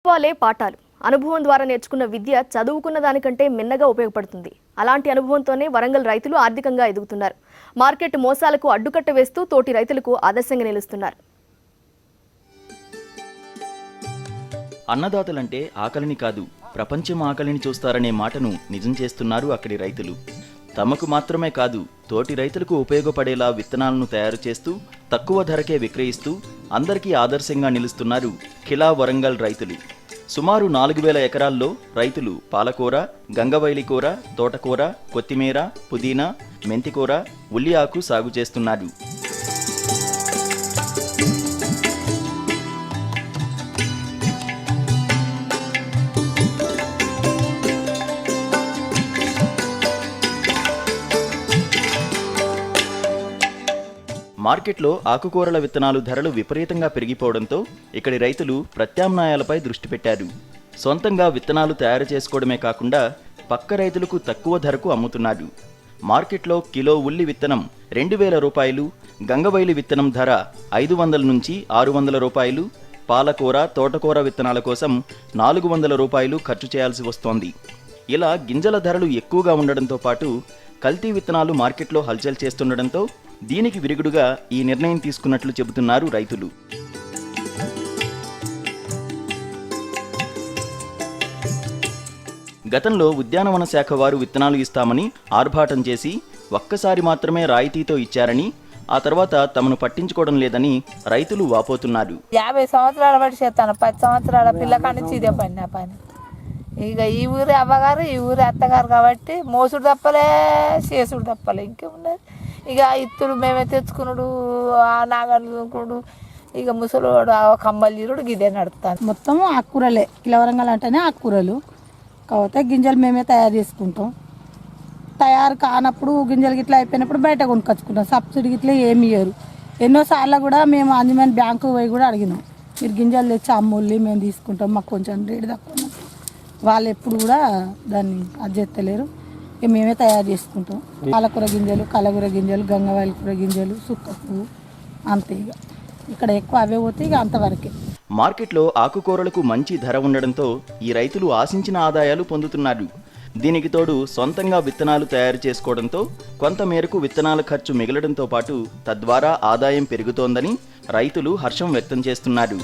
అనుభవాలే పాఠాలు. అనుభవం ద్వారా నేర్చుకున్న విద్య చదువుకున్న దానికంటే మిన్నగా ఉపయోగపడుతుంది. అలాంటి అనుభవంతోనే వరంగల్ రైతులు ఆర్థికంగా ఎదుగుతున్నారు. మార్కెట్ మోసాలకు అడ్డుకట్ట వేస్తూ తోటి రైతులకు ఆదర్శంగా నిలుస్తున్నారు. అన్నదాతలంటే ఆకలిని కాదు, ప్రపంచం ఆకలిని చూస్తారనే మాటను నిజం చేస్తున్నారు అక్కడి రైతులు. తమకు మాత్రమే కాదు, తోటి రైతులకు ఉపయోగపడేలా విత్తనాలను తయారు చేస్తూ తక్కువ ధరకే విక్రయిస్తూ అందరికీ ఆదర్శంగా నిలుస్తున్నారు ఖిలా వరంగల్ రైతులు. సుమారు 4000 ఎకరాల్లో రైతులు పాలకూర, గంగవైలి కూర, తోటకూర, కొత్తిమీర, పుదీనా, మెంతికూర, ఉల్లి ఆకు సాగు చేస్తున్నారు. మార్కెట్లో ఆకుకూరల విత్తనాలు ధరలు విపరీతంగా పెరిగిపోవడంతో ఇక్కడి రైతులు ప్రత్యామ్నాయాలపై దృష్టి పెట్టారు. సొంతంగా విత్తనాలు తయారు చేసుకోవడమే కాకుండా పక్క రైతులకు తక్కువ ధరకు అమ్ముతున్నారు. మార్కెట్లో కిలో ఉల్లి విత్తనం 2000 రూపాయలు, గంగవైలి విత్తనం ధర 500 నుంచి 600 రూపాయలు, పాలకూర, తోటకూర విత్తనాల కోసం 400 రూపాయలు ఖర్చు చేయాల్సి వస్తోంది. ఇలా గింజల ధరలు ఎక్కువగా ఉండడంతో పాటు కల్తీ విత్తనాలు మార్కెట్లో హల్చల్ చేస్తుండడంతో దీనికి విరుగుడుగా ఈ నిర్ణయం తీసుకున్నట్లు చెబుతున్నారు రైతులు. గతంలో ఉద్యానవన శాఖ వారు విత్తనాలు ఇస్తామని ఆర్భాటం చేసి ఒక్కసారి మాత్రమే రాయితీతో ఇచ్చారని, ఆ తర్వాత తమను పట్టించుకోవడం లేదని రైతులు వాపోతున్నారు. 50 సంవత్సరాల బట్టి చేస్తాను, 10 సంవత్సరాల పిల్లకాడి నుంచి ఇదే పని నా పని. ఇక ఈ ఊరి అవ్వగారు, ఈ ఊరి అత్తగారు కాబట్టి మోసుడు తప్పలే, చేసుడు తప్పలే, ఇంకేమున్నది. ఇక ఇత్తులు మేమే తెచ్చుకున్నాడు, ఆ నాగనుకుడు, ఇక ముసలోడు కంబల్జీరుడు ఇదే నడుస్తాను. మొత్తం ఆకుకూరలే, కిలా వరంగల్ అంటేనే ఆకుకూరలు. కాకపోతే గింజలు మేమే తయారు చేసుకుంటాం. తయారు కానప్పుడు గింజలు గిట్లా అయిపోయినప్పుడు బయట కొనుక్కొచ్చుకుంటాం. సబ్సిడీ గిట్లా ఏమి ఇయ్యరు. ఎన్నోసార్లు కూడా మేము అంజమన్ బ్యాంకు పోయి కూడా అడిగినాం, మీరు గింజలు తెచ్చి అమ్మోళ్ళి మేము తీసుకుంటాం, మాకు కొంచెం రేటు తక్కువ. వాళ్ళు ఎప్పుడు కూడా దాన్ని అది చేస్తలేరు. ఇక మేమే తయారు చేసుకుంటాం. పాలకూర గింజలు, కలగూర గింజలు, గంగవాయిల కూర గింజలు, సుక్క పువ్వు, అంతే. ఇక ఇక్కడ ఎక్కువ అవే పోతే ఇక అంతవరకే. మార్కెట్లో ఆకుకూరలకు మంచి ధర ఉండడంతో ఈ రైతులు ఆశించిన ఆదాయాలు పొందుతున్నారు. దీనికి తోడు సొంతంగా విత్తనాలు తయారు చేసుకోవడంతో కొంత మేరకు విత్తనాల ఖర్చు మిగలడంతో పాటు తద్వారా ఆదాయం పెరుగుతోందని రైతులు హర్షం వ్యక్తం చేస్తున్నారు.